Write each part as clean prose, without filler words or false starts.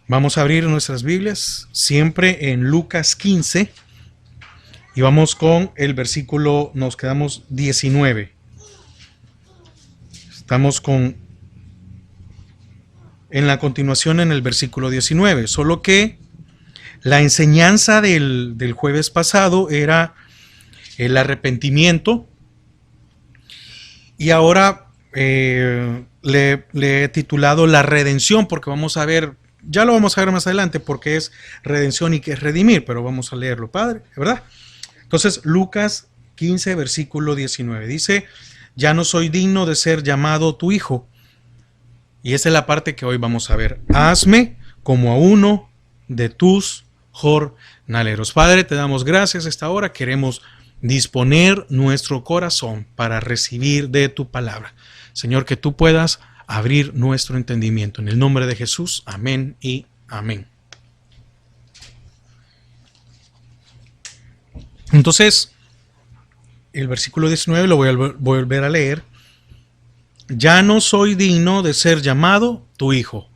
Vamos a abrir nuestras Biblias siempre en Lucas 15 y vamos con el versículo, nos quedamos 19. Estamos en la continuación en el versículo 19, solo que la enseñanza del jueves pasado era el arrepentimiento y ahora le he titulado la redención, porque vamos a ver, ya lo vamos a ver más adelante, porque es redención y que es redimir, pero vamos a leerlo, Padre, ¿verdad? Entonces, Lucas 15, versículo 19, dice: ya no soy digno de ser llamado tu hijo. Y esa es la parte que hoy vamos a ver. Hazme como a uno de tus jornaleros. Padre, te damos gracias a esta hora. Queremos disponer nuestro corazón para recibir de tu palabra. Señor, que tú puedas abrir nuestro entendimiento. En el nombre de Jesús, amén y amén. Entonces, el versículo 19 lo voy a volver a leer. Ya no soy digno de ser llamado tu hijo.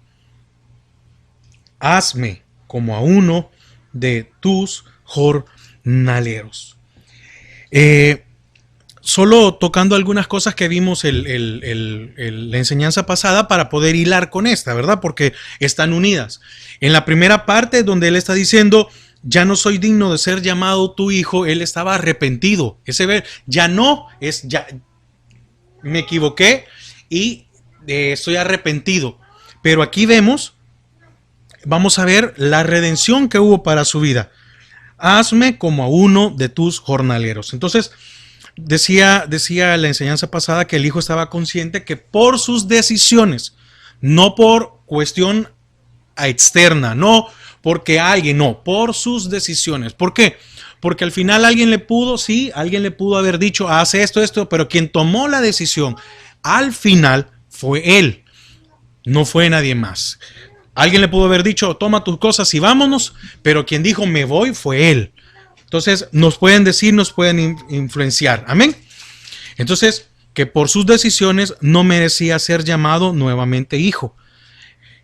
Hazme como a uno de tus jornaleros. Solo tocando algunas cosas que vimos la enseñanza pasada para poder hilar con esta, ¿verdad? Porque están unidas. En la primera parte donde él está diciendo: ya no soy digno de ser llamado tu hijo, él estaba arrepentido. Ese ver, ya no es ya. Me equivoqué y estoy arrepentido. Pero aquí vamos a ver la redención que hubo para su vida. Hazme como a uno de tus jornaleros. Entonces, decía la enseñanza pasada que el hijo estaba consciente que por sus decisiones, no por cuestión externa, no porque por sus decisiones. ¿Por qué? Porque al final alguien le pudo haber dicho: haz esto, pero quien tomó la decisión al final fue él, no fue nadie más. Alguien le pudo haber dicho: toma tus cosas y vámonos, pero quien dijo me voy fue él. Entonces nos pueden decir, nos pueden influenciar. Amén. Entonces, que por sus decisiones no merecía ser llamado nuevamente hijo.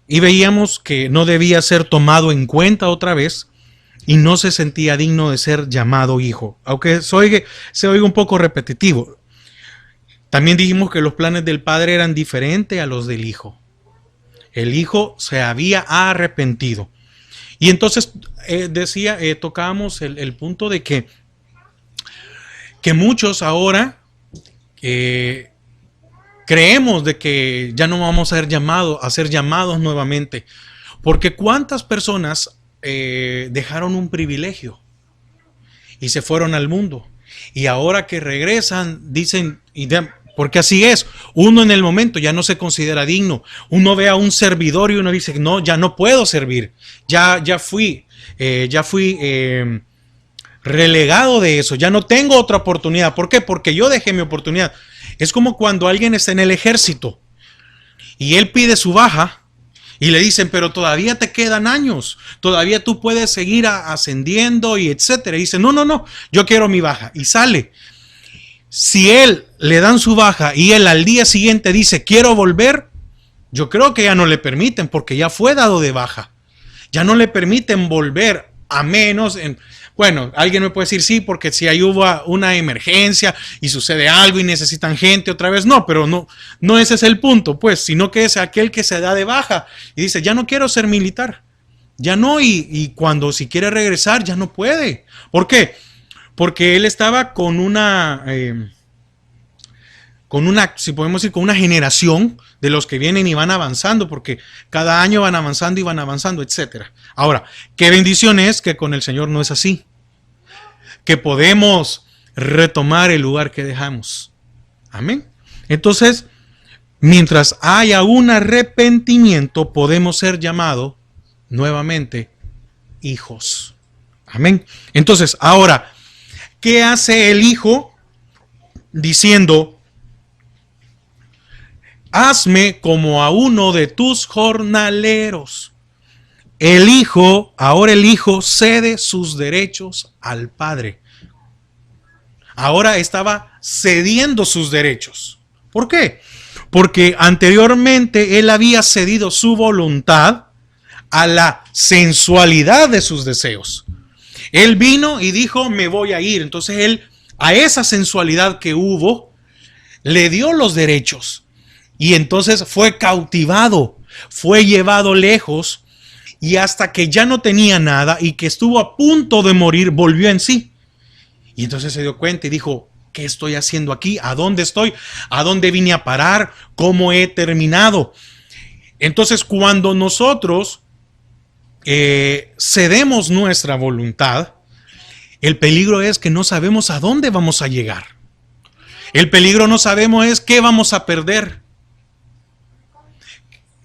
Y veíamos que no debía ser tomado en cuenta otra vez y no se sentía digno de ser llamado hijo. Aunque se oiga un poco repetitivo. También dijimos que los planes del padre eran diferentes a los del hijo. El hijo se había arrepentido. Y entonces tocábamos el punto de que muchos ahora creemos de que ya no vamos a ser llamados nuevamente. Porque ¿cuántas personas dejaron un privilegio y se fueron al mundo? Y ahora que regresan dicen, porque así es, uno en el momento ya no se considera digno. Uno ve a un servidor y uno dice: no, ya no puedo servir, ya fui relegado de eso, ya no tengo otra oportunidad. ¿Por qué? Porque yo dejé mi oportunidad. Es como cuando alguien está en el ejército y él pide su baja y le dicen: pero todavía te quedan años, todavía tú puedes seguir ascendiendo y etcétera. Y dice: no, yo quiero mi baja. Y sale. Si él le dan su baja y él al día siguiente dice: quiero volver, yo creo que ya no le permiten, porque ya fue dado de baja. Ya no le permiten volver, a menos bueno, alguien me puede decir: sí, porque si ahí hubo una emergencia y sucede algo y necesitan gente otra vez. No, pero no ese es el punto, pues, sino que es aquel que se da de baja y dice: ya no quiero ser militar. Ya no, y cuando si quiere regresar ya no puede. ¿Por qué? Porque él estaba con una, si podemos decir, con una generación de los que vienen y van avanzando, porque cada año van avanzando y van avanzando, etcétera. Ahora, qué bendición es que con el Señor no es así, que podemos retomar el lugar que dejamos. Amén. Entonces, mientras haya un arrepentimiento, podemos ser llamados nuevamente hijos. Amén. Entonces, ahora, ¿qué hace el hijo diciendo: hazme como a uno de tus jornaleros? Ahora el hijo cede sus derechos al padre. Ahora estaba cediendo sus derechos. ¿Por qué? Porque anteriormente él había cedido su voluntad a la sensualidad de sus deseos. Él vino y dijo, me voy a ir. Entonces él, a esa sensualidad que hubo, le dio los derechos. Y entonces fue cautivado, fue llevado lejos, y hasta que ya no tenía nada y que estuvo a punto de morir, volvió en sí. Y entonces se dio cuenta y dijo, ¿qué estoy haciendo aquí? ¿A dónde estoy? ¿A dónde vine a parar? ¿Cómo he terminado? Entonces, cuando nosotros cedemos nuestra voluntad, el peligro es que no sabemos a dónde vamos a llegar. El peligro no sabemos es qué vamos a perder.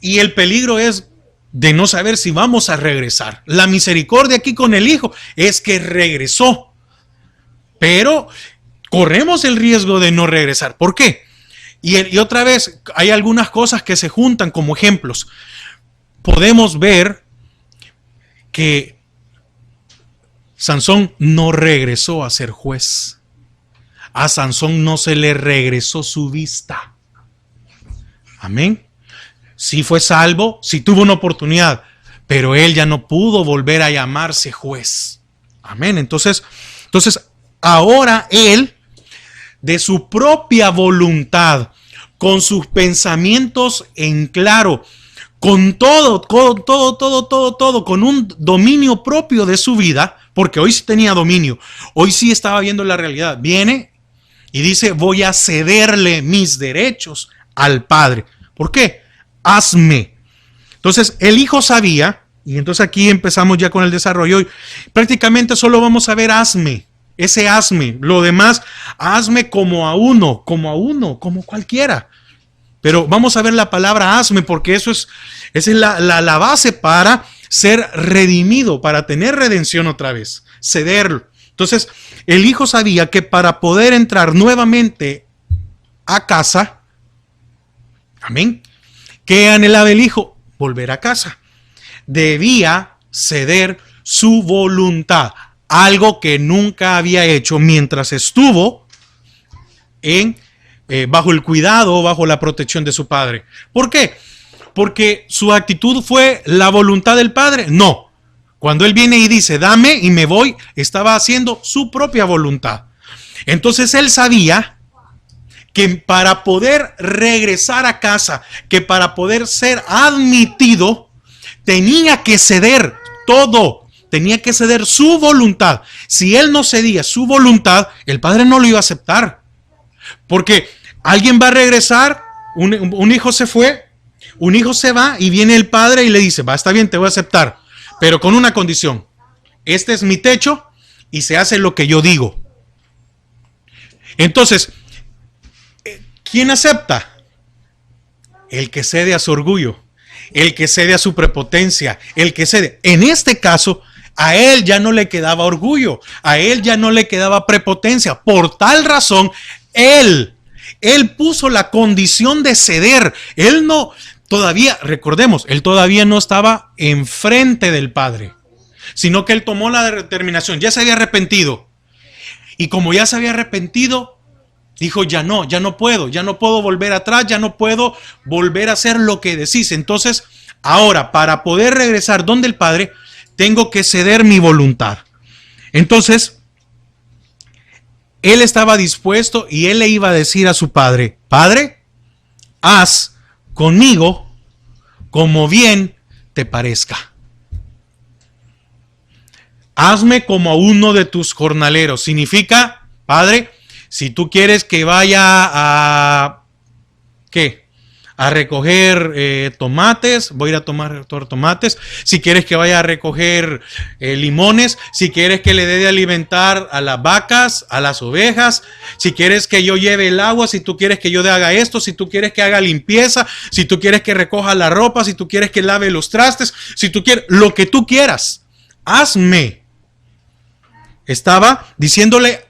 Y el peligro es de no saber si vamos a regresar. La misericordia aquí con el Hijo es que regresó. Pero corremos el riesgo de no regresar. ¿Por qué? Y otra vez, hay algunas cosas que se juntan como ejemplos. Podemos ver que Sansón no regresó a ser juez. A Sansón no se le regresó su vista. Amén. Sí fue salvo, sí tuvo una oportunidad, pero él ya no pudo volver a llamarse juez. Amén. Entonces ahora él, de su propia voluntad, con sus pensamientos en claro, con todo, con un dominio propio de su vida, porque hoy sí tenía dominio, hoy sí estaba viendo la realidad, viene y dice, voy a cederle mis derechos al Padre. ¿Por qué? Hazme. Entonces el Hijo sabía, y entonces aquí empezamos ya con el desarrollo, y prácticamente solo vamos a ver hazme. Ese hazme, lo demás, hazme como como cualquiera. Pero vamos a ver la palabra hazme, porque esa es la base para ser redimido, para tener redención otra vez, cederlo. Entonces, el Hijo sabía que para poder entrar nuevamente a casa, amén, ¿qué anhelaba el Hijo? Volver a casa. Debía ceder su voluntad. Algo que nunca había hecho mientras estuvo bajo el cuidado, bajo la protección de su padre. ¿Por qué? Porque su actitud fue la voluntad del Padre. No. Cuando él viene y dice, dame y me voy, estaba haciendo su propia voluntad. Entonces él sabía que para poder regresar a casa, que para poder ser admitido, tenía que ceder todo. Tenía que ceder su voluntad. Si él no cedía su voluntad, el Padre no lo iba a aceptar. Porque alguien va a regresar, un hijo se fue, un hijo se va y viene el Padre y le dice, va, está bien, te voy a aceptar, pero con una condición. Este es mi techo y se hace lo que yo digo. Entonces, ¿quién acepta? El que cede a su orgullo, el que cede a su prepotencia, el que cede. En este caso, a él ya no le quedaba orgullo, a él ya no le quedaba prepotencia. Por tal razón, él puso la condición de ceder. Él no, todavía, recordemos, él todavía no estaba enfrente del Padre, sino que él tomó la determinación, ya se había arrepentido. Y como ya se había arrepentido, dijo, ya no puedo volver atrás, ya no puedo volver a hacer lo que decís. Entonces, ahora, para poder regresar donde el Padre, tengo que ceder mi voluntad. Entonces, él estaba dispuesto y él le iba a decir a su padre, Padre, haz conmigo como bien te parezca. Hazme como a uno de tus jornaleros. Significa, Padre, si tú quieres que vaya a, ¿qué? A recoger tomates, voy a ir a tomar tomates. Si quieres que vaya a recoger limones, si quieres que le dé de alimentar a las vacas, a las ovejas, si quieres que yo lleve el agua, si tú quieres que yo haga esto, si tú quieres que haga limpieza, si tú quieres que recoja la ropa, si tú quieres que lave los trastes, si tú quieres, lo que tú quieras, hazme. Estaba diciéndole,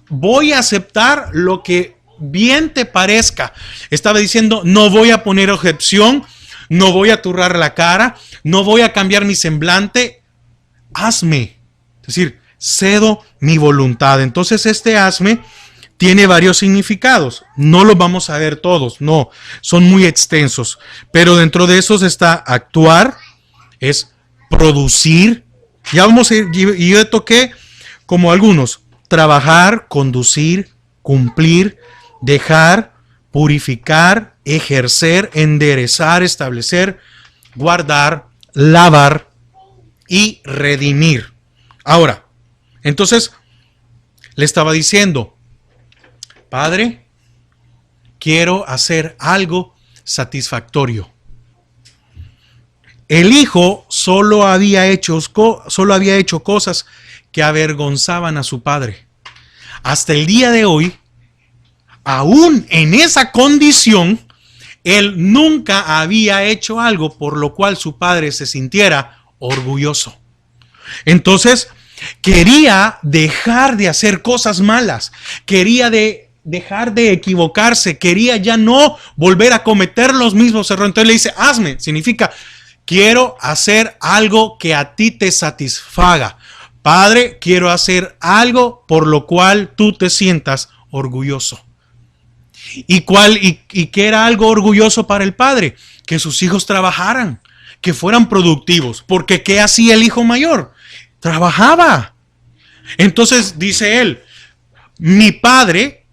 voy a aceptar lo que bien te parezca. Estaba diciendo, no voy a poner objeción, no voy a turrar la cara, no voy a cambiar mi semblante. Hazme. Es decir, cedo mi voluntad. Entonces este hazme tiene varios significados. No los vamos a ver todos, no, son muy extensos. Pero dentro de esos está actuar, es producir. Ya vamos a ir, y yo toqué como algunos: trabajar, conducir, cumplir, dejar, purificar, ejercer, enderezar, establecer, guardar, lavar y redimir. Ahora, entonces le estaba diciendo: Padre, quiero hacer algo satisfactorio. El hijo solo había hecho cosas que avergonzaban a su padre. Hasta el día de hoy, aún en esa condición, él nunca había hecho algo por lo cual su padre se sintiera orgulloso. Entonces, quería dejar de hacer cosas malas, quería dejar de equivocarse, quería ya no volver a cometer los mismos errores. Entonces le dice: hazme, significa: quiero hacer algo que a ti te satisfaga. Padre, quiero hacer algo por lo cual tú te sientas orgulloso. ¿Y qué era algo orgulloso para el padre? Que sus hijos trabajaran, que fueran productivos. Porque ¿qué hacía el hijo mayor? Trabajaba. Entonces dice él: mi padre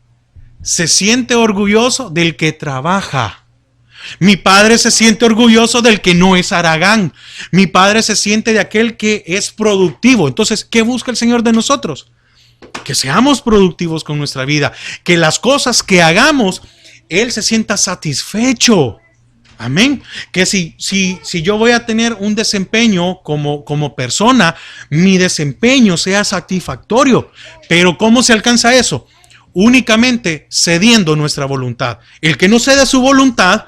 se siente orgulloso del que trabaja. Mi padre se siente orgulloso del que no es haragán. Mi padre se siente de aquel que es productivo. Entonces, ¿qué busca el Señor de nosotros? Que seamos productivos con nuestra vida, que las cosas que hagamos, Él se sienta satisfecho. Amén. Que si yo voy a tener un desempeño como persona, mi desempeño sea satisfactorio. Pero ¿cómo se alcanza eso? Únicamente cediendo nuestra voluntad. El que no cede su voluntad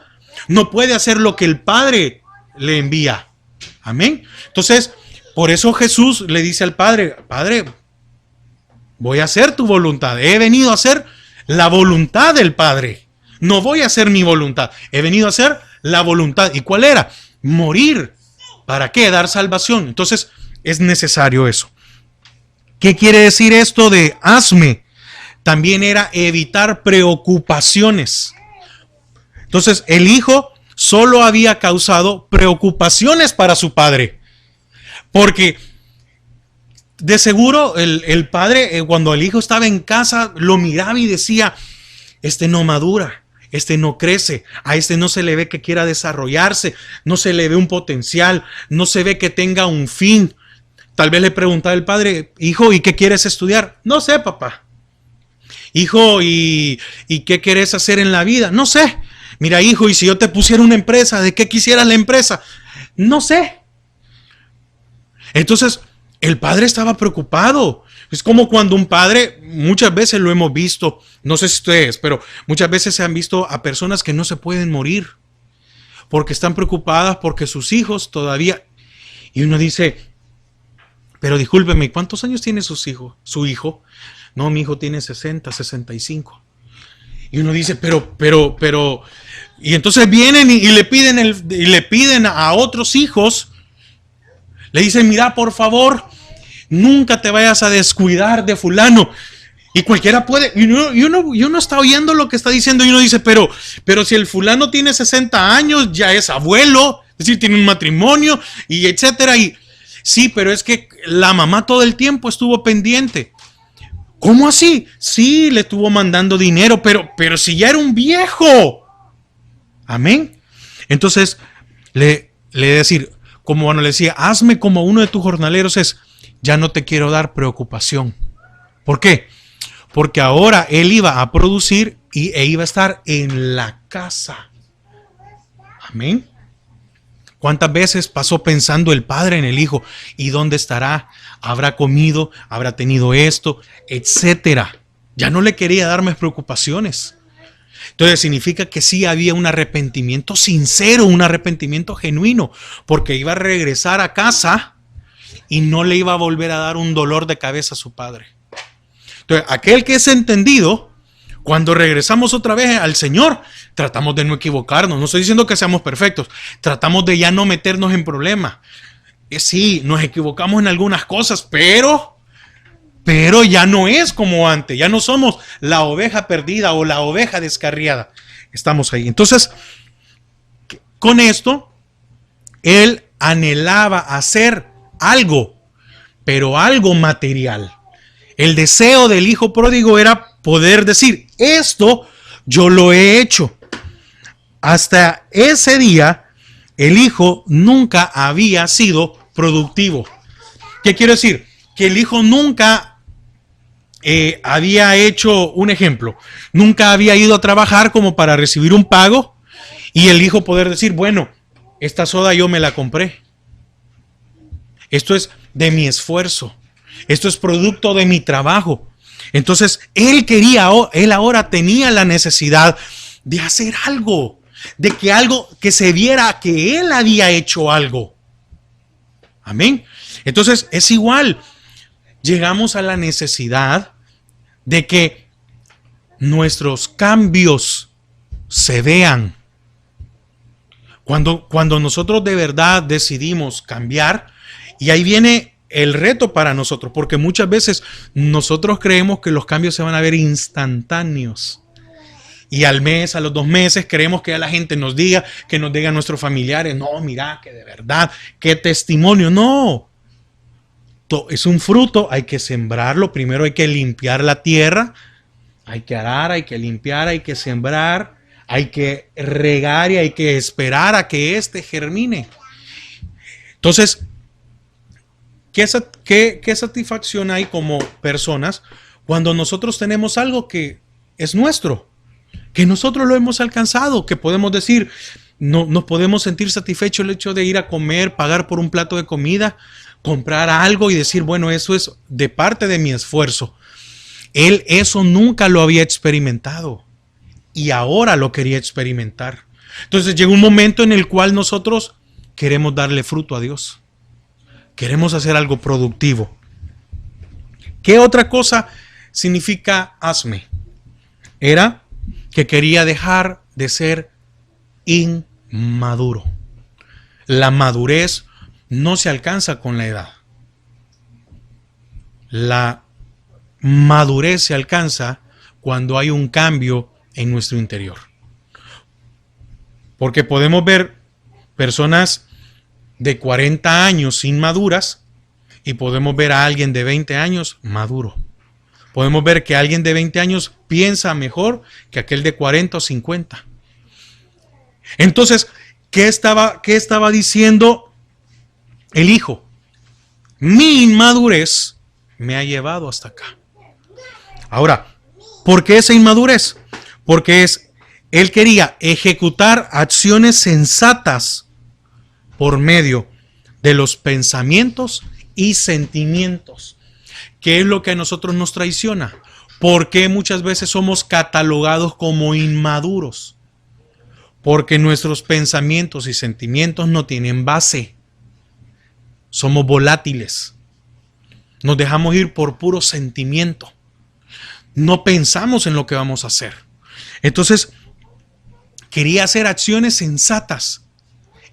no puede hacer lo que el Padre le envía. Amén. Entonces, por eso Jesús le dice al Padre: Padre, voy a hacer tu voluntad. He venido a hacer la voluntad del Padre. No voy a hacer mi voluntad. He venido a hacer la voluntad. ¿Y cuál era? Morir. ¿Para qué? Dar salvación. Entonces, es necesario eso. ¿Qué quiere decir esto de hazme? También era evitar preocupaciones. Entonces, el hijo solo había causado preocupaciones para su padre. Porque de seguro el padre, cuando el hijo estaba en casa, lo miraba y decía: este no madura, este no crece, a este no se le ve que quiera desarrollarse, no se le ve un potencial, no se ve que tenga un fin. Tal vez le preguntaba el padre: hijo, ¿y qué quieres estudiar? No sé, papá. Hijo, ¿y qué quieres hacer en la vida? No sé. Mira, hijo, y si yo te pusiera una empresa, ¿de qué quisieras la empresa? No sé. Entonces, el padre estaba preocupado. Es como cuando un padre, muchas veces lo hemos visto, no sé si ustedes, pero muchas veces se han visto a personas que no se pueden morir porque están preocupadas porque sus hijos todavía... Y uno dice: pero discúlpeme, ¿cuántos años tiene su hijo? No, mi hijo tiene 60, 65. Y uno dice: pero... Y entonces vienen y le piden a otros hijos, le dicen: mira, por favor, nunca te vayas a descuidar de fulano. Y cualquiera puede, y uno está oyendo lo que está diciendo y uno dice: pero si el fulano tiene 60 años, ya es abuelo, es decir, tiene un matrimonio y etcétera. Y sí, pero es que la mamá todo el tiempo estuvo pendiente. ¿Cómo así? Sí, le estuvo mandando dinero, pero si ya era un viejo. Amén. Entonces, le decir, como bueno, le decía: hazme como uno de tus jornaleros, es: ya no te quiero dar preocupación. ¿Por qué? Porque ahora él iba a producir e iba a estar en la casa. Amén. ¿Cuántas veces pasó pensando el padre en el hijo? ¿Y dónde estará? ¿Habrá comido? ¿Habrá tenido esto? Etcétera. Ya no le quería dar más preocupaciones. Entonces significa que sí había un arrepentimiento sincero, un arrepentimiento genuino, porque iba a regresar a casa y no le iba a volver a dar un dolor de cabeza a su padre. Entonces, aquel que es entendido, cuando regresamos otra vez al Señor, tratamos de no equivocarnos. No estoy diciendo que seamos perfectos, tratamos de ya no meternos en problemas. Sí, nos equivocamos en algunas cosas, pero ya no es como antes. Ya no somos la oveja perdida o la oveja descarriada. Estamos ahí. Entonces, con esto, él anhelaba hacer algo, pero algo material. El deseo del hijo pródigo era poder decir, esto yo lo he hecho. Hasta ese día, el hijo nunca había sido productivo. ¿Qué quiero decir? Que el hijo nunca había hecho, un ejemplo, nunca había ido a trabajar como para recibir un pago y el hijo poder decir, bueno, esta soda yo me la compré. Esto es de mi esfuerzo. Esto es producto de mi trabajo. Entonces, él ahora tenía la necesidad de hacer algo, de que algo, que se viera que él había hecho algo. Amén. Entonces, es igual. Llegamos a la necesidad de que nuestros cambios se vean. Cuando nosotros de verdad decidimos cambiar, y ahí viene el reto para nosotros, porque muchas veces nosotros creemos que los cambios se van a ver instantáneos. Y al mes, a los 2 meses, queremos que la gente nos diga, que nos digan nuestros familiares, no, mira, que de verdad, qué testimonio. No, es un fruto, hay que sembrarlo, primero hay que limpiar la tierra, hay que arar, hay que limpiar, hay que sembrar, hay que regar y hay que esperar a que éste germine. Entonces, ¿qué satisfacción hay como personas cuando nosotros tenemos algo que es nuestro? Que nosotros lo hemos alcanzado, que podemos decir, no, nos podemos sentir satisfechos el hecho de ir a comer, pagar por un plato de comida, comprar algo y decir, bueno, eso es de parte de mi esfuerzo. Él eso nunca lo había experimentado y ahora lo quería experimentar. Entonces llega un momento en el cual nosotros queremos darle fruto a Dios. Queremos hacer algo productivo. ¿Qué otra cosa significa hazme? Era que quería dejar de ser inmaduro. La madurez no se alcanza con la edad. La madurez se alcanza cuando hay un cambio en nuestro interior. Porque podemos ver personas de 40 años inmaduras y podemos ver a alguien de 20 años maduro. Podemos ver que alguien de 20 años piensa mejor que aquel de 40 o 50. Entonces, ¿qué estaba diciendo el hijo? Mi inmadurez me ha llevado hasta acá. Ahora, ¿por qué esa inmadurez? Porque él quería ejecutar acciones sensatas por medio de los pensamientos y sentimientos. ¿Qué es lo que a nosotros nos traiciona? ¿Por qué muchas veces somos catalogados como inmaduros? Porque nuestros pensamientos y sentimientos no tienen base. Somos volátiles. Nos dejamos ir por puro sentimiento. No pensamos en lo que vamos a hacer. Entonces, quería hacer acciones sensatas.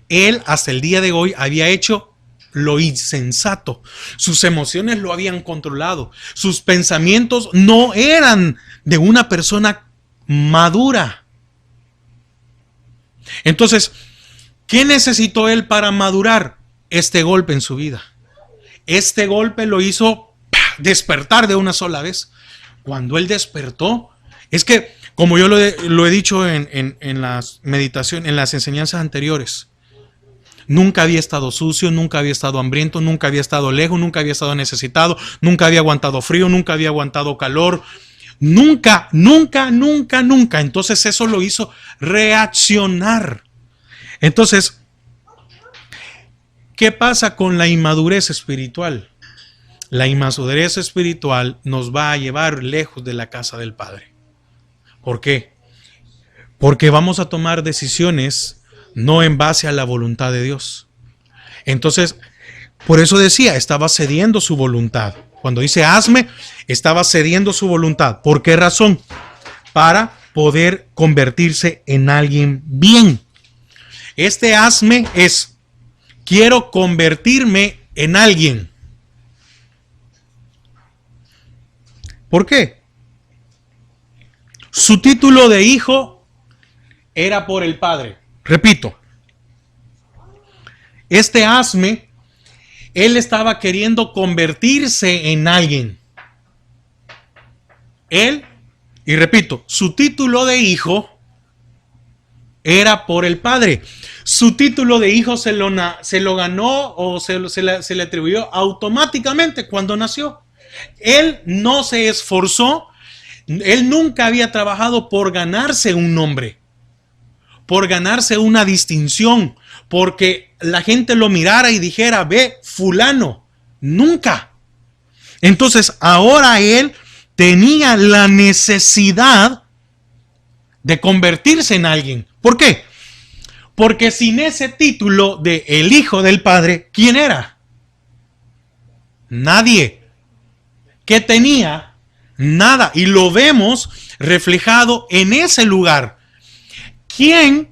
Él hasta el día de hoy había hecho lo insensato. Sus emociones lo habían controlado. Sus pensamientos no eran de una persona madura. Entonces, ¿qué necesitó él para madurar? Este golpe en su vida. Este golpe lo hizo despertar de una sola vez. Cuando él despertó, es que, como yo lo he dicho en las meditaciones, en las enseñanzas anteriores, nunca había estado sucio, nunca había estado hambriento, nunca había estado lejos, nunca había estado necesitado, nunca había aguantado frío, nunca había aguantado calor. Nunca, nunca, nunca, nunca. Entonces eso lo hizo reaccionar. Entonces, ¿qué pasa con la inmadurez espiritual? La inmadurez espiritual nos va a llevar lejos de la casa del Padre. ¿Por qué? Porque vamos a tomar decisiones no en base a la voluntad de Dios. Entonces, por eso decía, estaba cediendo su voluntad. Cuando dice hazme, estaba cediendo su voluntad. ¿Por qué razón? Para poder convertirse en alguien bien. Este hazme es, quiero convertirme en alguien. ¿Por qué? Su título de hijo era por el padre. Repito, Este hazme, él estaba queriendo convertirse en alguien. Él, y repito, su título de hijo era por el padre. Su título de hijo se lo ganó o se le atribuyó automáticamente cuando nació. Él no se esforzó, él nunca había trabajado por ganarse un nombre, por ganarse una distinción, porque la gente lo mirara y dijera, ve, fulano. Nunca. Entonces ahora él tenía la necesidad de convertirse en alguien. ¿Por qué? Porque sin ese título de el hijo del padre, ¿quién era? Nadie. ¿Qué tenía? Nada. Y lo vemos reflejado en ese lugar. ¿Quién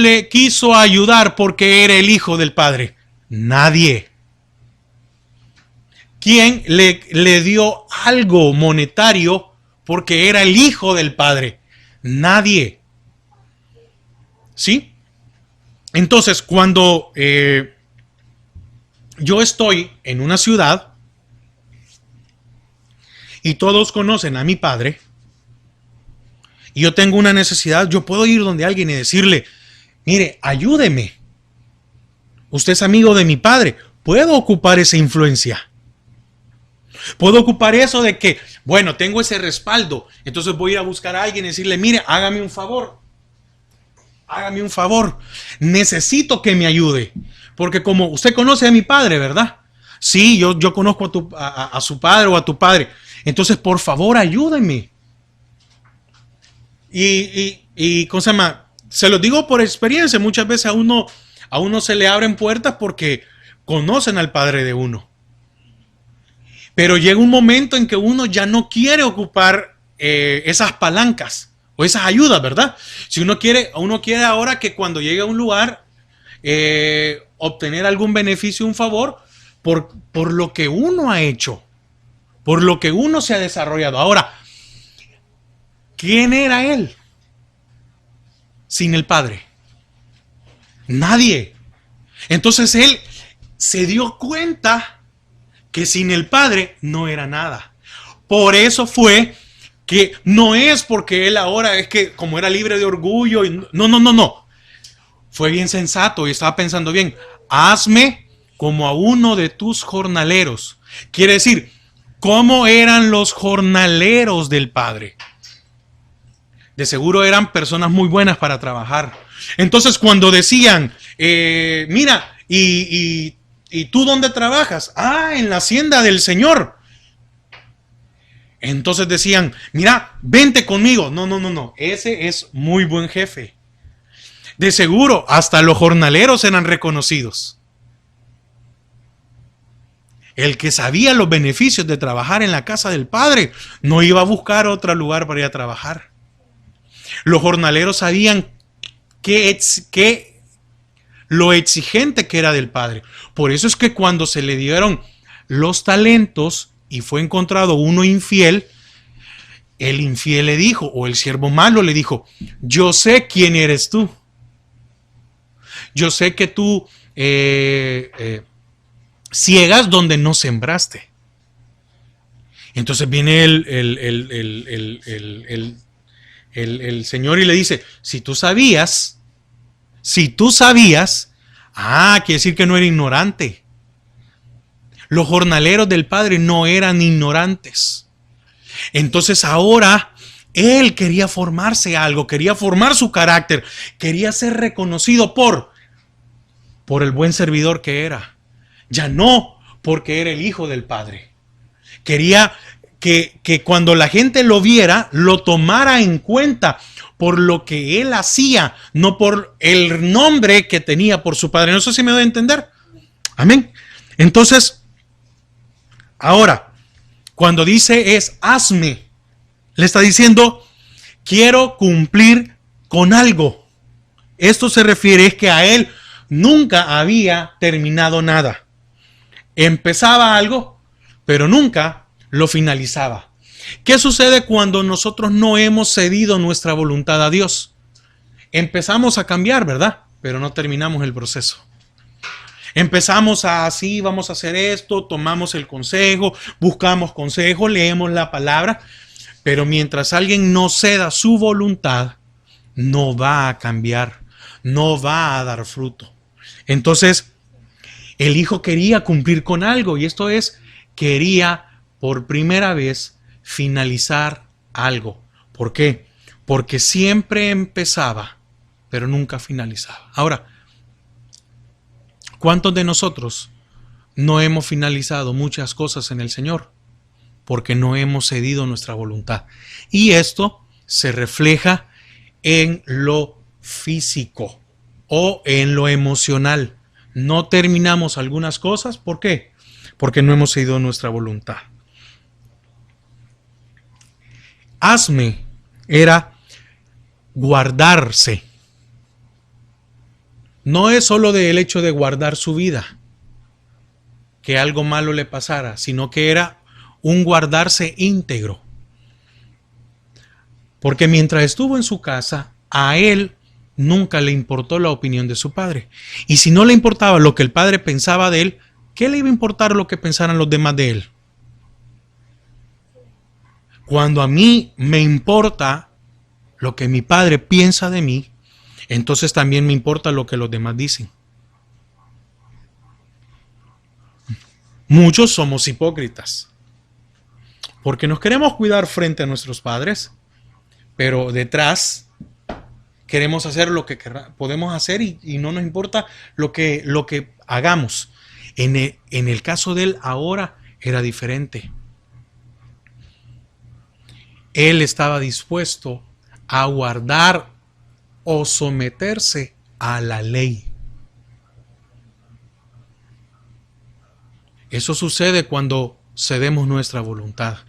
le quiso ayudar porque era el hijo del padre? Nadie. ¿Quién le dio algo monetario porque era el hijo del padre? Nadie. ¿Sí? Entonces, cuando yo estoy en una ciudad y todos conocen a mi padre y yo tengo una necesidad, yo puedo ir donde alguien y decirle, mire, ayúdeme. Usted es amigo de mi padre. Puedo ocupar esa influencia. Puedo ocupar eso de que, bueno, tengo ese respaldo. Entonces voy a ir a buscar a alguien y decirle, mire, hágame un favor. Hágame un favor. Necesito que me ayude. Porque como usted conoce a mi padre, ¿verdad? Sí, yo conozco a su padre o a tu padre. Entonces, por favor, ayúdeme. Y ¿cómo se llama? Se lo digo por experiencia. Muchas veces a uno se le abren puertas porque conocen al padre de uno. Pero llega un momento en que uno ya no quiere ocupar esas palancas o esas ayudas, ¿verdad? Si uno quiere ahora que cuando llegue a un lugar obtener algún beneficio, un favor, por lo que uno ha hecho, por lo que uno se ha desarrollado. Ahora, ¿quién era él sin el Padre? Nadie. Entonces él se dio cuenta que sin el Padre no era nada. Por eso fue que no es porque él ahora es que como era libre de orgullo. No. Fue bien sensato y estaba pensando bien. Hazme como a uno de tus jornaleros. Quiere decir, ¿cómo eran los jornaleros del Padre? De seguro eran personas muy buenas para trabajar. Entonces cuando decían, mira, ¿y tú dónde trabajas? Ah, en la hacienda del Señor. Entonces decían, mira, vente conmigo. No. Ese es muy buen jefe. De seguro, hasta los jornaleros eran reconocidos. El que sabía los beneficios de trabajar en la casa del Padre no iba a buscar otro lugar para ir a trabajar. Los jornaleros sabían lo exigente que era del Padre. Por eso es que cuando se le dieron los talentos y fue encontrado uno infiel, el infiel le dijo, o el siervo malo le dijo, yo sé quién eres tú. Yo sé que tú ciegas donde no sembraste. Entonces viene el Señor y le dice, si tú sabías, quiere decir que no era ignorante. Los jornaleros del Padre no eran ignorantes. Entonces ahora él quería formarse algo, quería formar su carácter, quería ser reconocido por el buen servidor que era. Ya no porque era el hijo del Padre. Quería que cuando la gente lo viera, lo tomara en cuenta por lo que él hacía, no por el nombre que tenía por su padre. No sé si me doy a entender. Amén. Entonces, ahora, cuando dice hazme, le está diciendo, quiero cumplir con algo. Esto se refiere es que a él nunca había terminado nada. Empezaba algo, pero nunca lo finalizaba. ¿Qué sucede cuando nosotros no hemos cedido nuestra voluntad a Dios? Empezamos a cambiar, ¿verdad? Pero no terminamos el proceso. Empezamos a así, vamos a hacer esto, tomamos el consejo, buscamos consejo, leemos la palabra, pero mientras alguien no ceda su voluntad, no va a cambiar, no va a dar fruto. Entonces, el hijo quería cumplir con algo y esto es, quería por primera vez finalizar algo. ¿Por qué? Porque siempre empezaba, pero nunca finalizaba. Ahora, ¿cuántos de nosotros no hemos finalizado muchas cosas en el Señor? Porque no hemos cedido nuestra voluntad. Y esto se refleja en lo físico o en lo emocional. No terminamos algunas cosas, ¿por qué? Porque no hemos cedido nuestra voluntad. Hazme era guardarse. No es solo del hecho de guardar su vida, que algo malo le pasara, sino que era un guardarse íntegro. Porque mientras estuvo en su casa, a él nunca le importó la opinión de su padre. Y si no le importaba lo que el padre pensaba de él, ¿qué le iba a importar lo que pensaran los demás de él? Cuando a mí me importa lo que mi padre piensa de mí, entonces también me importa lo que los demás dicen. Muchos somos hipócritas, porque nos queremos cuidar frente a nuestros padres, pero detrás queremos hacer lo que podemos hacer y no nos importa lo que hagamos. En el caso de él ahora era diferente. Él estaba dispuesto a guardar o someterse a la ley. Eso sucede cuando cedemos nuestra voluntad.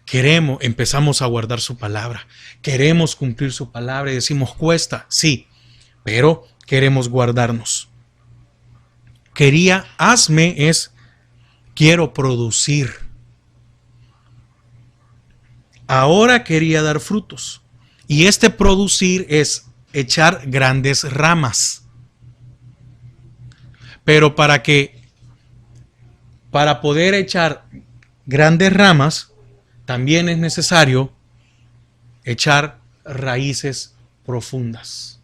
Empezamos a guardar su palabra, queremos cumplir su palabra y decimos, cuesta, sí, pero queremos guardarnos. Hazme es, quiero producir. Ahora quería dar frutos. Y este producir es echar grandes ramas. Pero para poder echar grandes ramas, también es necesario echar raíces profundas.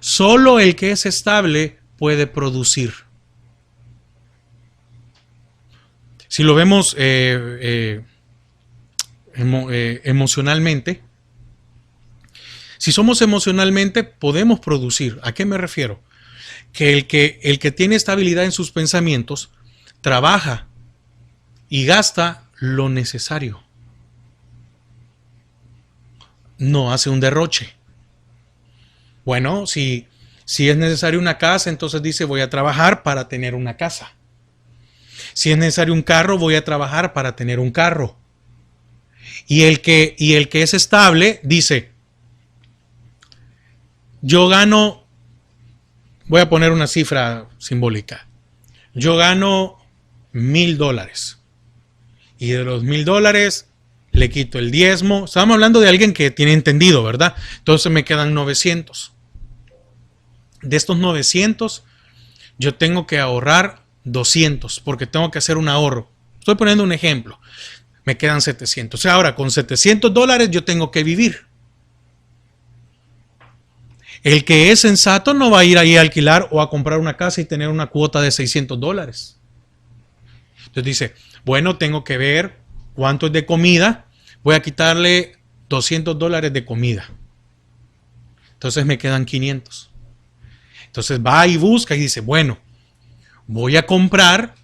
Solo el que es estable puede producir. Si lo vemos emocionalmente, si somos emocionalmente, podemos producir. ¿A qué me refiero? Que el que tiene estabilidad en sus pensamientos, trabaja y gasta lo necesario. No hace un derroche. Bueno, si es necesario una casa, entonces dice, voy a trabajar para tener una casa. Si es necesario un carro, voy a trabajar para tener un carro. Y el que es estable dice, yo gano, voy a poner una cifra simbólica, yo gano $1,000 y de los $1,000 le quito el diezmo. Estamos hablando de alguien que tiene entendido, ¿verdad? Entonces me quedan 900. De estos 900 yo tengo que ahorrar 200 porque tengo que hacer un ahorro. Estoy poniendo un ejemplo. Me quedan 700. O sea, ahora con $700 yo tengo que vivir. El que es sensato no va a ir ahí a alquilar o a comprar una casa y tener una cuota de $600. Entonces dice, bueno, tengo que ver cuánto es de comida. Voy a quitarle $200 de comida. Entonces me quedan 500. Entonces va y busca y dice, bueno, voy a comprar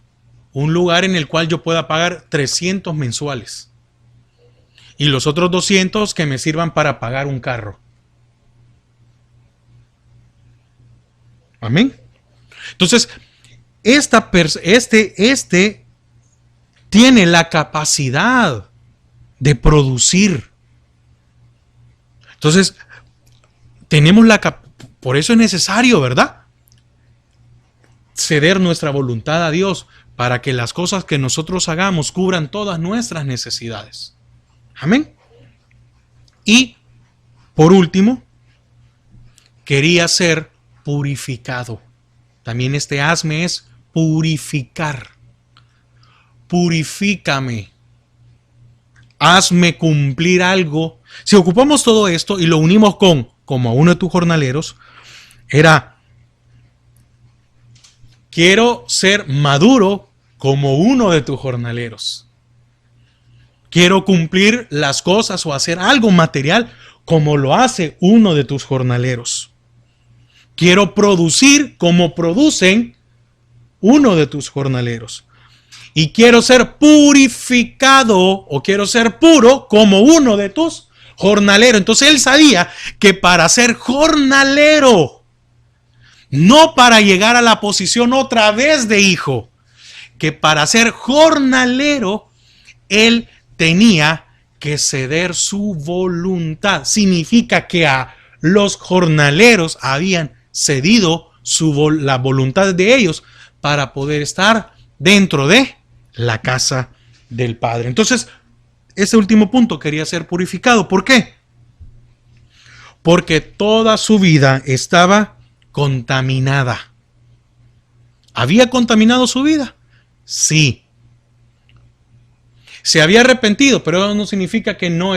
un lugar en el cual yo pueda pagar 300 mensuales. Y los otros 200 que me sirvan para pagar un carro. Amén. Entonces, este tiene la capacidad de producir. Entonces, por eso es necesario, ¿verdad? Ceder nuestra voluntad a Dios para que las cosas que nosotros hagamos cubran todas nuestras necesidades. Amén. Y, por último, quería ser purificado. También este hazme es purificar. Purifícame. Hazme cumplir algo. Si ocupamos todo esto y lo unimos con como a uno de tus jornaleros, era: quiero ser maduro como uno de tus jornaleros. Quiero cumplir las cosas o hacer algo material como lo hace uno de tus jornaleros. Quiero producir como producen uno de tus jornaleros. Y quiero ser purificado o quiero ser puro como uno de tus jornaleros. Entonces él sabía que para ser jornalero, no para llegar a la posición otra vez de hijo, que para ser jornalero, él tenía que ceder su voluntad. Significa que a los jornaleros habían cedido la voluntad de ellos para poder estar dentro de la casa del Padre. Entonces, ese último punto: quería ser purificado. ¿Por qué? Porque toda su vida estaba contaminada. ¿Había contaminado su vida? Sí. Se había arrepentido, pero eso no significa que no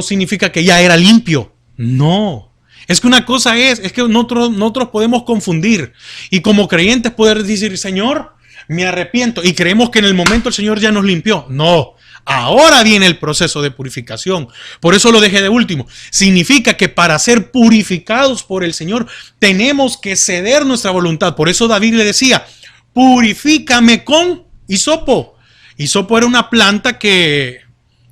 significa que ya era limpio. No. Es que una cosa es que nosotros podemos confundir y como creyentes poder decir: Señor, me arrepiento, y creemos que en el momento el Señor ya nos limpió. No, ahora viene el proceso de purificación. Por eso lo dejé de último. Significa que para ser purificados por el Señor tenemos que ceder nuestra voluntad. Por eso David le decía: purifícame con hisopo. Hisopo era una planta que,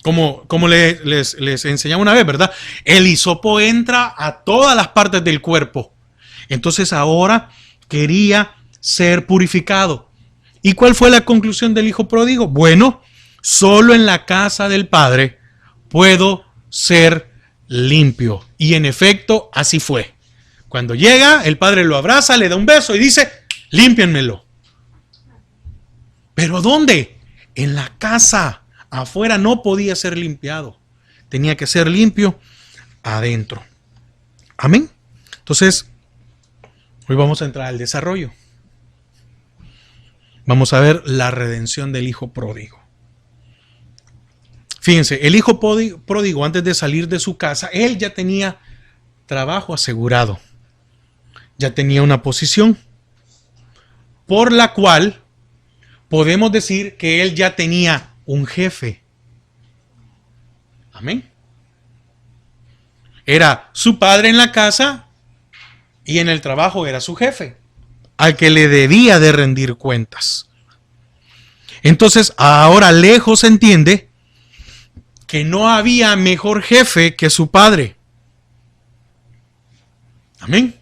como les enseñaba una vez, ¿verdad? El hisopo entra a todas las partes del cuerpo. Entonces ahora quería ser purificado. ¿Y cuál fue la conclusión del hijo pródigo? Bueno, solo en la casa del Padre puedo ser limpio. Y en efecto, así fue. Cuando llega, el Padre lo abraza, le da un beso y dice: límpienmelo. ¿Pero dónde? En la casa. Afuera no podía ser limpiado. Tenía que ser limpio adentro. Amén. Entonces, hoy vamos a entrar al desarrollo. Vamos a ver la redención del hijo pródigo. Fíjense, el hijo pródigo, antes de salir de su casa, él ya tenía trabajo asegurado. Ya tenía una posición por la cual podemos decir que él ya tenía un jefe. Amén. Era su padre en la casa y en el trabajo era su jefe, al que le debía de rendir cuentas. Entonces, ahora lejos se entiende que no había mejor jefe que su padre. Amén.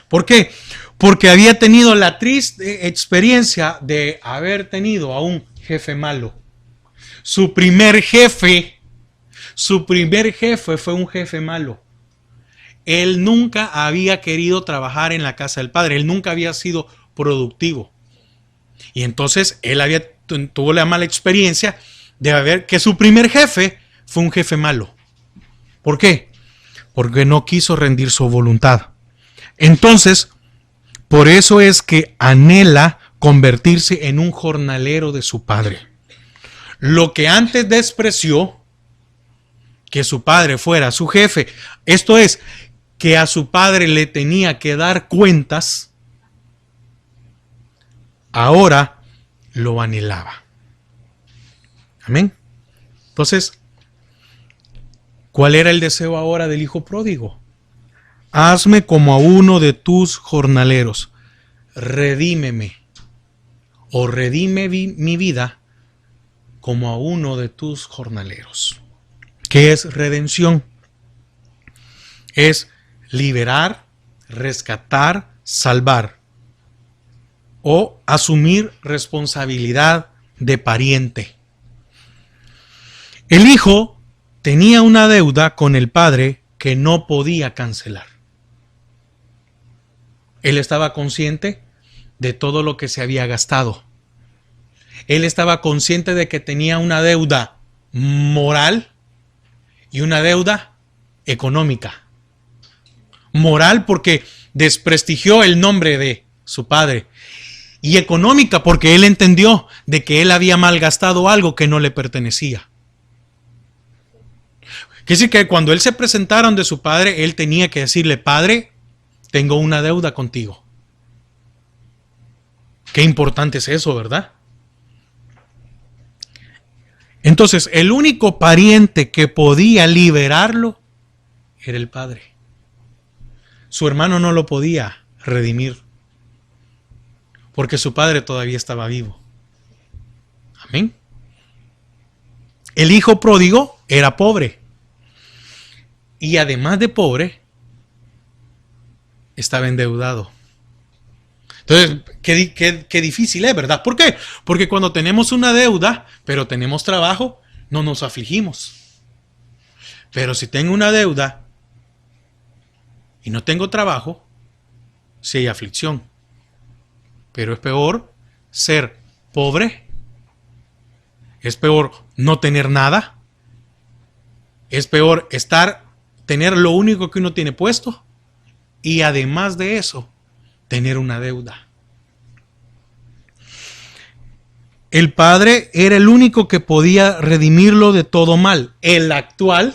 ¿Por qué? Porque había tenido la triste experiencia de haber tenido a un jefe malo. Su primer jefe fue un jefe malo. Él nunca había querido trabajar en la casa del padre. Él nunca había sido productivo. Y entonces él tuvo la mala experiencia de ver que su primer jefe fue un jefe malo. ¿Por qué? Porque no quiso rendir su voluntad. Entonces, por eso es que anhela convertirse en un jornalero de su padre. Lo que antes despreció, que su padre fuera su jefe, esto es, que a su padre le tenía que dar cuentas, ahora lo anhelaba. Amén. Entonces, ¿cuál era el deseo ahora del hijo pródigo? Hazme como a uno de tus jornaleros, redímeme, o redime mi vida como a uno de tus jornaleros. ¿Qué es redención? Es liberar, rescatar, salvar o asumir responsabilidad de pariente. El hijo tenía una deuda con el padre que no podía cancelar. Él estaba consciente de todo lo que se había gastado. Él estaba consciente de que tenía una deuda moral y una deuda económica. moral porque desprestigió el nombre de su padre, y económica porque él entendió de que él había malgastado algo que no le pertenecía. Quiere decir que cuando él se presentara ante su padre, él tenía que decirle: Padre, tengo una deuda contigo. Qué importante es eso, ¿verdad? Entonces, el único pariente que podía liberarlo era el padre. Su hermano no lo podía redimir, porque su padre todavía estaba vivo. Amén. El hijo pródigo era pobre. Y además de pobre, estaba endeudado. Entonces, qué difícil es, ¿verdad? ¿Por qué? Porque cuando tenemos una deuda, pero tenemos trabajo, no nos afligimos. Pero si tengo una deuda y no tengo trabajo, sí hay aflicción. Pero es peor ser pobre, es peor no tener nada, es peor tener lo único que uno tiene puesto y además de eso, tener una deuda. El padre era el único que podía redimirlo de todo mal. El actual,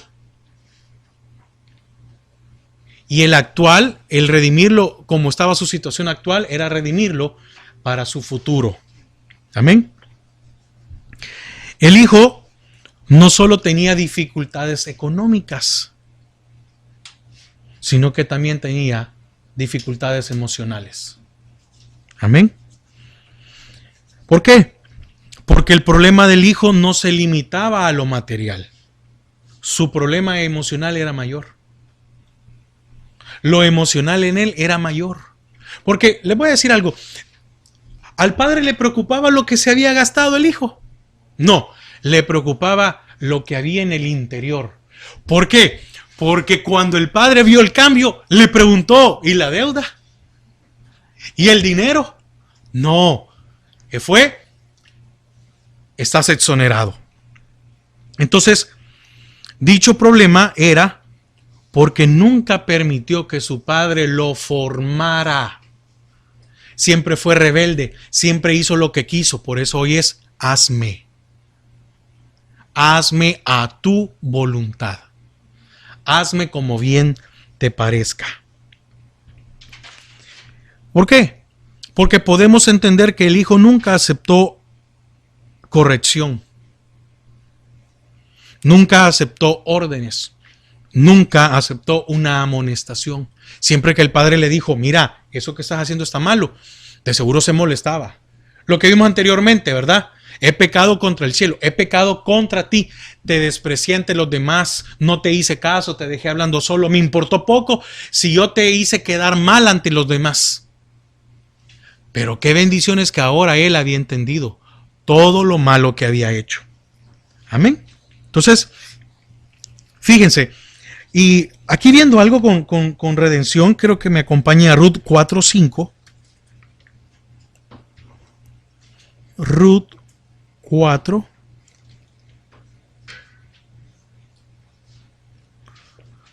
el redimirlo como estaba su situación actual, era redimirlo para su futuro. Amén. El hijo no solo tenía dificultades económicas, sino que también tenía dificultades emocionales. Amén. ¿Por qué? Porque el problema del hijo no se limitaba a lo material. Su problema emocional era mayor. Lo emocional en él era mayor. Porque les voy a decir algo. ¿Al padre le preocupaba lo que se había gastado el hijo? No, le preocupaba lo que había en el interior. ¿Por qué? Porque cuando el padre vio el cambio, le preguntó: ¿y la deuda? ¿Y el dinero? No, ¿qué fue? Estás exonerado. Entonces, dicho problema era porque nunca permitió que su padre lo formara. Siempre fue rebelde, siempre hizo lo que quiso. Por eso hoy es: hazme a tu voluntad. Hazme como bien te parezca. ¿Por qué? Porque podemos entender que el hijo nunca aceptó corrección. Nunca aceptó órdenes. Nunca aceptó una amonestación. Siempre que el padre le dijo: mira, eso que estás haciendo está malo, de seguro se molestaba. Lo que vimos anteriormente, ¿verdad? He pecado contra el cielo, he pecado contra ti, te desprecié ante los demás, no te hice caso, te dejé hablando solo, me importó poco si yo te hice quedar mal ante los demás. Pero qué bendiciones que ahora él había entendido todo lo malo que había hecho. Amén. Entonces, fíjense, y aquí viendo algo con redención, creo que me acompaña Ruth 4:5. Ruth 4.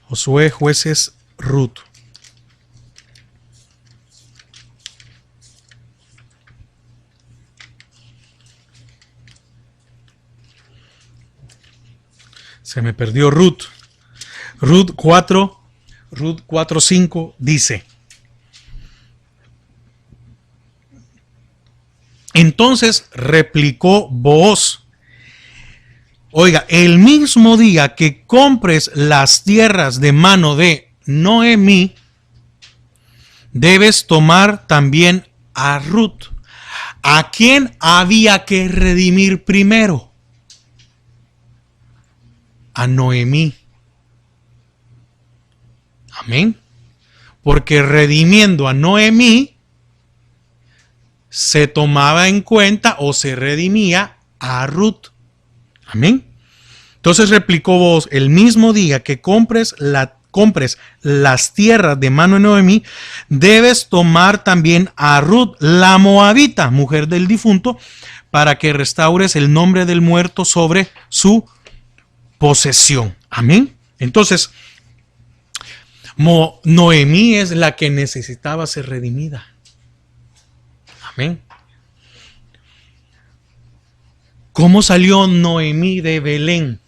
Josué, Jueces, Ruth. Se me perdió Ruth. Ruth 4:5 dice: entonces replicó Booz: oiga, el mismo día que compres las tierras de mano de Noemí, debes tomar también a Ruth, a quien había que redimir primero. A Noemí. Amén. Porque redimiendo a Noemí, se tomaba en cuenta o se redimía a Ruth. Amén. Entonces replicó Booz: el mismo día que compres las tierras de mano de Noemí, debes tomar también a Ruth, la moabita, mujer del difunto, para que restaures el nombre del muerto sobre su posesión. Amén. Entonces, Noemí es la que necesitaba ser redimida. Amén. ¿Cómo salió Noemí de Belén?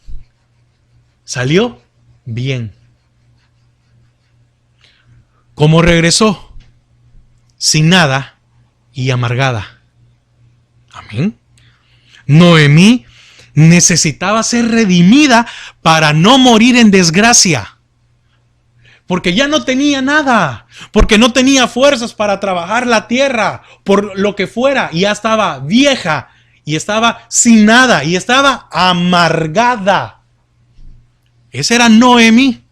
Salió bien. ¿Cómo regresó? Sin nada y amargada. Amén. Noemí necesitaba ser redimida para no morir en desgracia. Porque ya no tenía nada. Porque no tenía fuerzas para trabajar la tierra. Por lo que fuera. Y ya estaba vieja. Y estaba sin nada. Y estaba amargada. Esa era Noemí.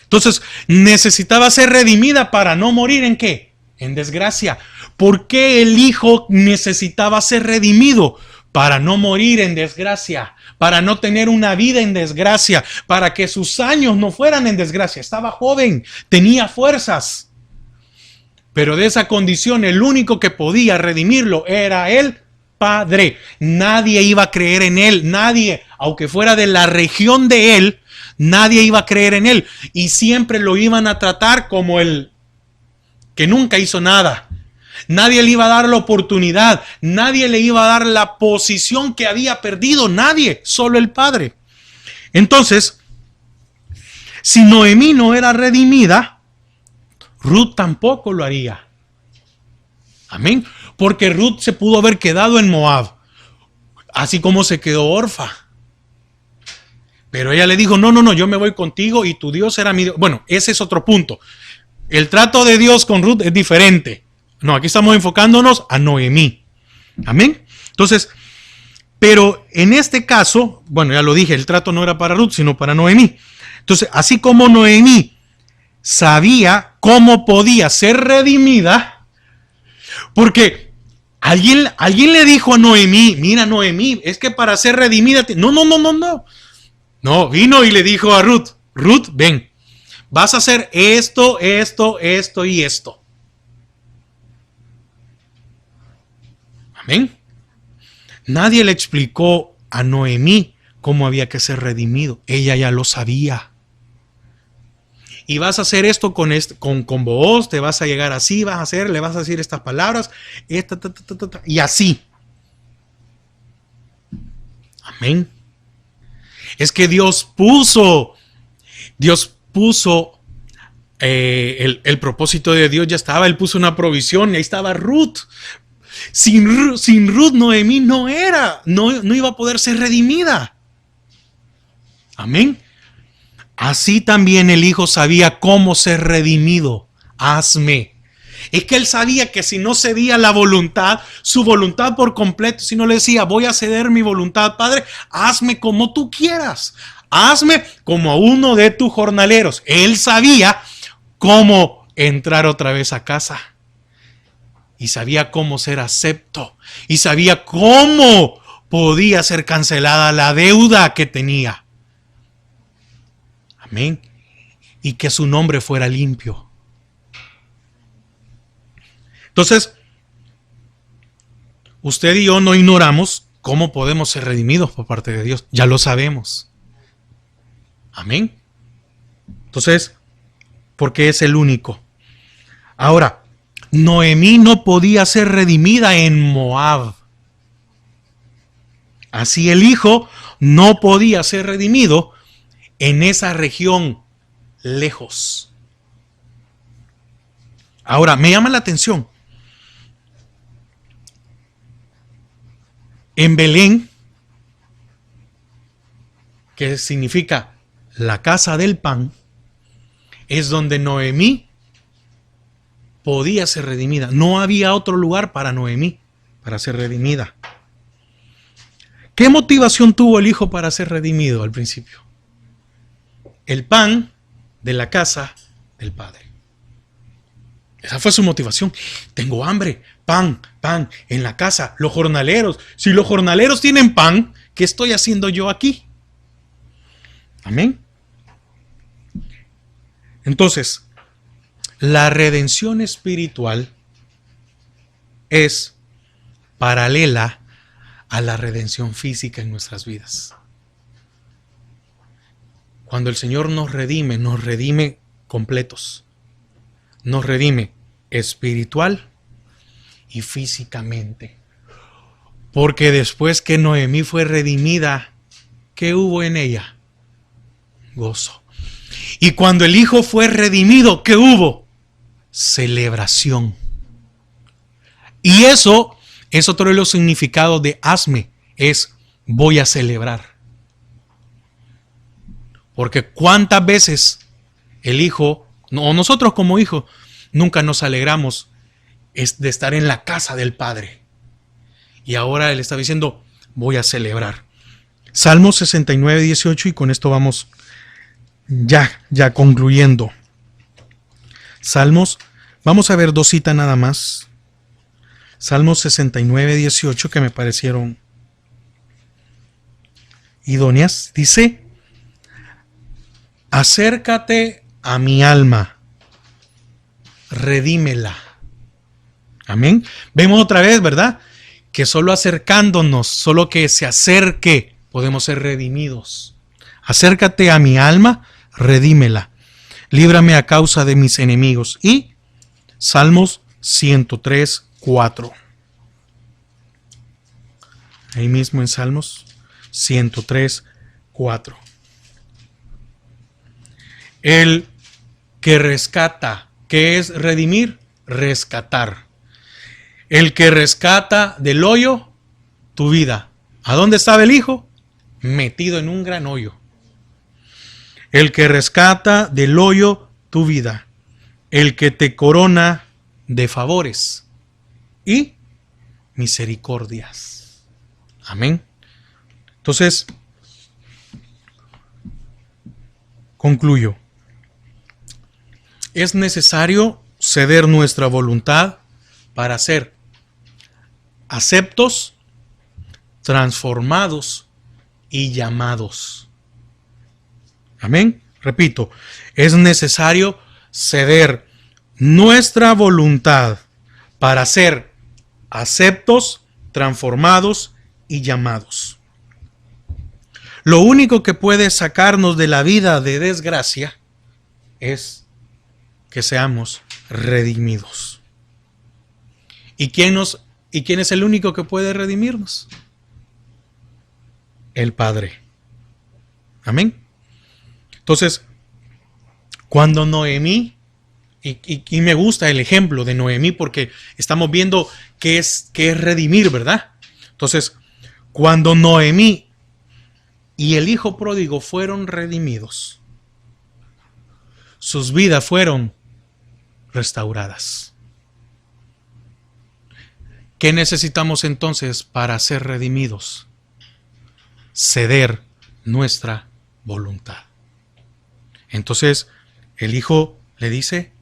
Entonces necesitaba ser redimida para no morir ¿en qué? En desgracia. ¿Por qué el hijo necesitaba ser redimido? Para no morir en desgracia, para no tener una vida en desgracia, para que sus años no fueran en desgracia. Estaba joven, tenía fuerzas. Pero de esa condición el único que podía redimirlo era el Padre. Nadie iba a creer en él, nadie, aunque fuera de la región de él, nadie iba a creer en él. Y siempre lo iban a tratar como el que nunca hizo nada. Nadie le iba a dar la oportunidad, nadie le iba a dar la posición que había perdido, nadie, solo el Padre. Entonces, si Noemí no era redimida, Ruth tampoco lo haría. Amén. Porque Ruth se pudo haber quedado en Moab, así como se quedó orfa. Pero ella le dijo, no, yo me voy contigo y tu Dios será mi Dios. Bueno, ese es otro punto. El trato de Dios con Ruth es diferente. No, aquí estamos enfocándonos a Noemí. Amén. Entonces, pero en este caso, bueno, ya lo dije, el trato no era para Ruth, sino para Noemí. Entonces, así como Noemí sabía cómo podía ser redimida, porque alguien le dijo a Noemí, mira Noemí, es que para ser redimida, no. No, vino y le dijo a Ruth, ven, vas a hacer esto y esto. Amén. Nadie le explicó a Noemí cómo había que ser redimido. Ella ya lo sabía. Y vas a hacer esto con Booz, te vas a llegar así, le vas a decir estas palabras, y así. Amén. Es que Dios puso el propósito de Dios ya estaba, Él puso una provisión y ahí estaba Ruth. Sin Ruth, Noemí no iba a poder ser redimida. Amén. Así también el hijo sabía cómo ser redimido. Hazme. Es que él sabía que si no cedía la voluntad, su voluntad por completo, si no le decía, voy a ceder mi voluntad, Padre, hazme como tú quieras. Hazme como a uno de tus jornaleros. Él sabía cómo entrar otra vez a casa. Y sabía cómo ser acepto. Y sabía cómo podía ser cancelada la deuda que tenía. Amén. Y que su nombre fuera limpio. Entonces, usted y yo no ignoramos cómo podemos ser redimidos por parte de Dios. Ya lo sabemos. Amén. Entonces, porque es el único. Ahora, Noemí no podía ser redimida en Moab. Así el hijo no podía ser redimido en esa región lejos. Ahora, me llama la atención. En Belén, que significa la casa del pan, es donde Noemí podía ser redimida. No había otro lugar para Noemí para ser redimida. ¿Qué motivación tuvo el hijo para ser redimido al principio? El pan de la casa del padre. Esa fue su motivación. Tengo hambre, pan en la casa, los jornaleros. Si los jornaleros tienen pan, ¿qué estoy haciendo yo aquí? Amén. Entonces, la redención espiritual es paralela a la redención física en nuestras vidas. Cuando el Señor nos redime completos. Nos redime espiritual y físicamente. Porque después que Noemí fue redimida, ¿qué hubo en ella? Gozo. Y cuando el hijo fue redimido, ¿qué hubo? Celebración. Y eso es otro de los significados de hazme, es voy a celebrar. Porque cuántas veces el hijo, o nosotros como hijos, nunca nos alegramos de estar en la casa del Padre. Y ahora él está diciendo, voy a celebrar. Salmo 69, 18, y con esto vamos ya concluyendo. Salmos, vamos a ver dos citas nada más. Salmos 69, 18, que me parecieron idóneas. Dice, acércate a mi alma, redímela. Amén. Vemos otra vez, ¿verdad? Que solo acercándonos, solo que se acerque, podemos ser redimidos. Acércate a mi alma, redímela. Líbrame a causa de mis enemigos. Y Salmos 103, 4. Ahí mismo en Salmos 103, 4. El que rescata, ¿qué es redimir? Rescatar. El que rescata del hoyo tu vida. ¿A dónde estaba el hijo? Metido en un gran hoyo. El que rescata del hoyo tu vida. El que te corona de favores y misericordias. Amén. Entonces, concluyo. Es necesario ceder nuestra voluntad para ser aceptos, transformados y llamados. Amén. Repito, es necesario ceder nuestra voluntad para ser aceptos, transformados y llamados. Lo único que puede sacarnos de la vida de desgracia es que seamos redimidos. ¿Y quién es el único que puede redimirnos? El Padre. Amén. Entonces, cuando Noemí, y me gusta el ejemplo de Noemí porque estamos viendo qué es redimir, ¿verdad? Entonces, cuando Noemí y el hijo pródigo fueron redimidos, sus vidas fueron restauradas. ¿Qué necesitamos entonces para ser redimidos? Ceder nuestra voluntad. Entonces, el hijo le dice,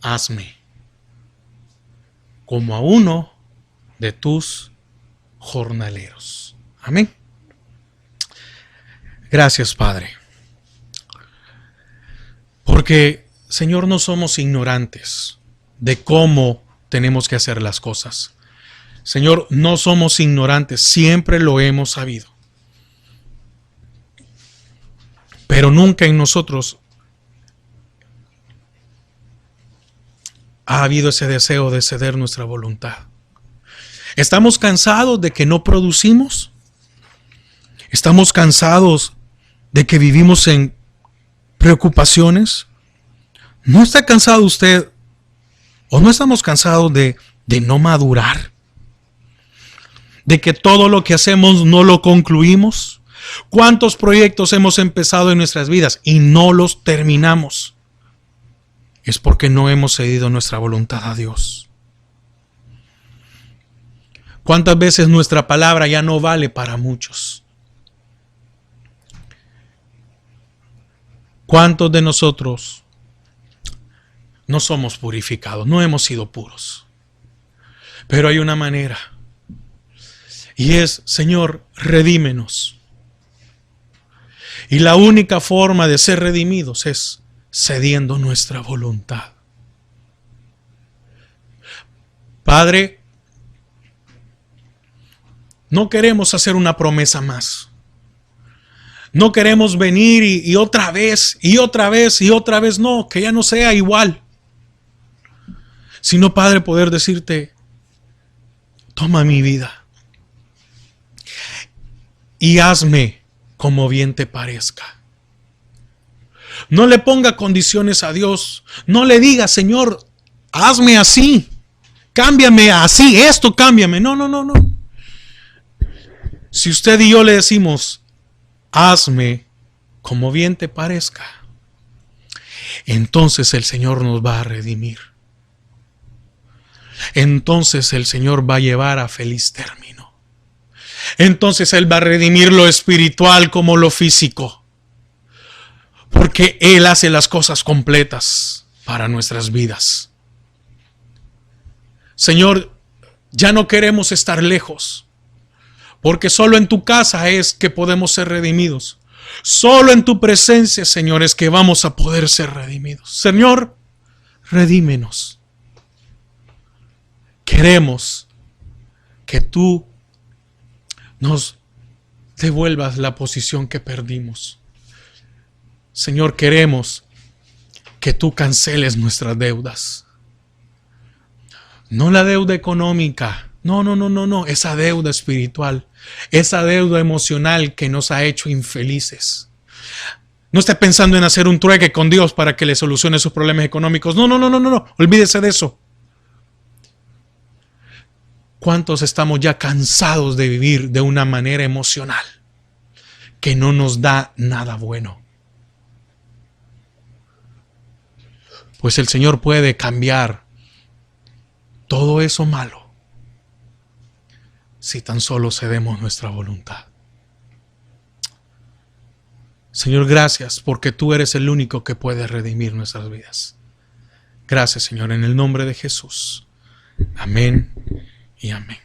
hazme como a uno de tus jornaleros. Amén. Gracias, Padre. Porque, Señor, no somos ignorantes de cómo tenemos que hacer las cosas. Señor, no somos ignorantes, siempre lo hemos sabido. Pero nunca en nosotros ha habido ese deseo de ceder nuestra voluntad. ¿Estamos cansados de que no producimos? ¿Estamos cansados de que vivimos en preocupaciones? ¿No está cansado usted o no estamos cansados de no madurar? ¿De que todo lo que hacemos no lo concluimos? ¿Cuántos proyectos hemos empezado en nuestras vidas y no los terminamos? Es porque no hemos cedido nuestra voluntad a Dios. ¿Cuántas veces nuestra palabra ya no vale para muchos? ¿Cuántos de nosotros no somos purificados? No hemos sido puros. Pero hay una manera. Y es, Señor, redímenos. Y la única forma de ser redimidos es cediendo nuestra voluntad. Padre, no queremos hacer una promesa más. No queremos venir y otra vez, y otra vez, y otra vez. No, que ya no sea igual. Sino, Padre, poder decirte, toma mi vida y hazme como bien te parezca. No le ponga condiciones a Dios. No le diga, Señor, hazme así. Cámbiame así, esto cámbiame. No, no, no, no. Si usted y yo le decimos, hazme como bien te parezca, entonces el Señor nos va a redimir. Entonces el Señor va a llevar a feliz término. Entonces Él va a redimir lo espiritual como lo físico. Porque Él hace las cosas completas para nuestras vidas. Señor, ya no queremos estar lejos. Porque solo en tu casa es que podemos ser redimidos. Solo en tu presencia, Señor, es que vamos a poder ser redimidos. Señor, redímenos. Queremos que tú nos devuelvas la posición que perdimos. Señor, queremos que tú canceles nuestras deudas. No la deuda económica. No, no, no, no, no. Esa deuda espiritual. Esa deuda emocional que nos ha hecho infelices. No esté pensando en hacer un trueque con Dios para que le solucione sus problemas económicos. No, no, no, no, no, no. Olvídese de eso. ¿Cuántos estamos ya cansados de vivir de una manera emocional que no nos da nada bueno? Pues el Señor puede cambiar todo eso malo si tan solo cedemos nuestra voluntad. Señor, gracias porque tú eres el único que puede redimir nuestras vidas. Gracias, Señor, en el nombre de Jesús. Amén y amén.